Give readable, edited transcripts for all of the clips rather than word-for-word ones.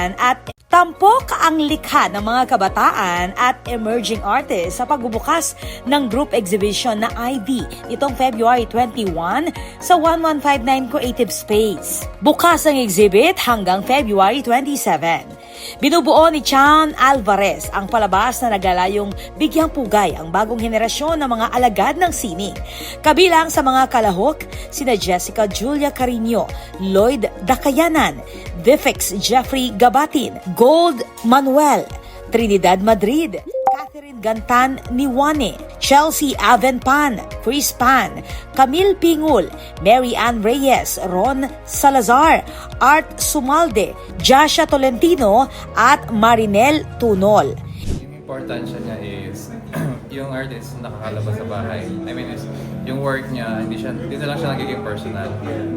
kabataan at tampok ang likha ng mga kabataan at emerging artists sa pagbubukas ng group exhibition na ID nitong February 21 sa 1159 Creative Space. Bukas ang exhibit hanggang February 27. Binubuo ni Chan Alvarez ang palabas na naglalayong bigyang pugay ang bagong henerasyon ng mga alagad ng sining. Kabilang sa mga kalahok, sina Jessica Julia Carino, Lloyd Dacayanan, Vifex Jeffrey Gabatin, Gold Manuel, Trinidad Madrid, Catherine Gantan Niwane, Chelsea Avenpan, Chris Pan, Camille Pingul, Mary Ann Reyes, Ron Salazar, Art Sumalde, Jasha Tolentino at Marinel Tunol. Yung importansya niya is yung artist nakakalabas sa bahay. I mean, yung work niya, hindi na lang siya nagiging personal.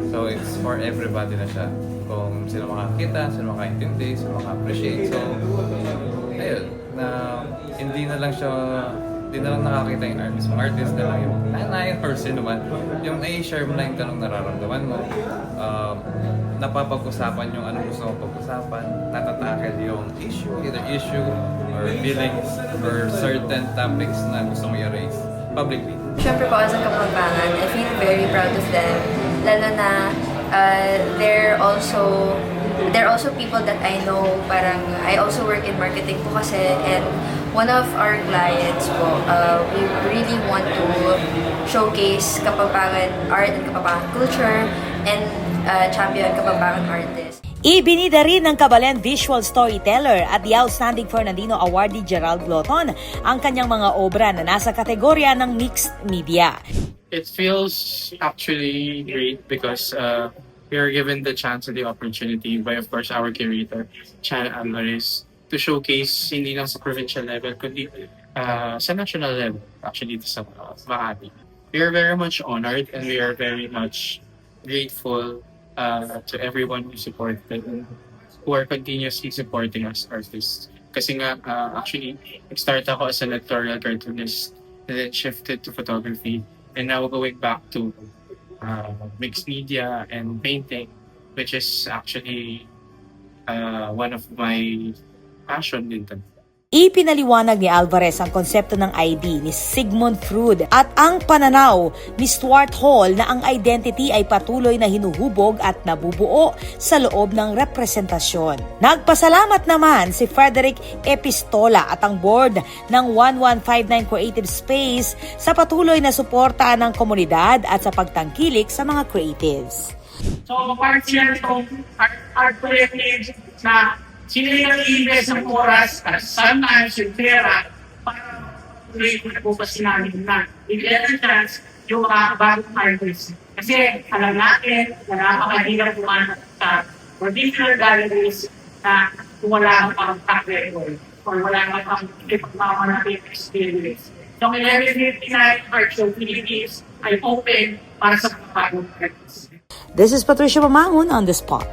So it's for everybody na siya. Kung sino makakita, sino makaintindi, sino maka-appreciate. So, ayun, na hindi na lang nakakita yung artist. Yung artist na lang yung nanayan or sino man. Yung i-share mo lang yung tanong nararamdaman mo. Napapag-usapan yung anong gusto mong pag-usapan. Natatakel yung issue, either issue or feelings or certain topics na gusto mong i-raise publicly. Siyempre po, as a Kapampangan, I feel very proud of them. Lalo na they're also people that I know. Parang I also work in marketing po kasi, and one of our clients po, we really want to showcase Kapampangan art and Kapampangan culture and champion Kapampangan artists. Ibinida rin ng Kabalen visual storyteller at the Outstanding Fernandino Awardee Gerald Gloton ang kanyang mga obra na nasa kategorya ng mixed media. It feels actually great because we are given the chance and the opportunity by, of course, our curator, Chan Alvarez, to showcase hindi lang sa provincial level, kundi sa national level, actually sa Makati. We are very much honored and we are very much grateful to everyone who supported and who are continuously supporting us artists. Kasi nga, actually, nag-start ako as an editorial cartoonist and then shifted to photography. And now going back to mixed media and painting, which is actually one of my passion din. Ipinaliwanag ni Alvarez ang konsepto ng ID ni Sigmund Freud at ang pananaw ni Stuart Hall na ang identity ay patuloy na hinuhubog at nabubuo sa loob ng representasyon. Nagpasalamat naman si Frederick Epistola at ang board ng 1159 Creative Space sa patuloy na suporta ng komunidad at sa pagtangkilik sa mga creatives. So, part siya itong art collective na sino yung nag-invest ng oras, kasama, sintera, para tuloy na bukas namin na bigyan ng chance yung mga bagong artists. Kasi alam natin na napakahirap pumanap sa traditional galleries na kung wala kang track record or wala kang ipagmamanapit experience. So, 1159 Art Show Philippines ay open para sa mga bagong artists. This is Patricia Mamangon on the spot.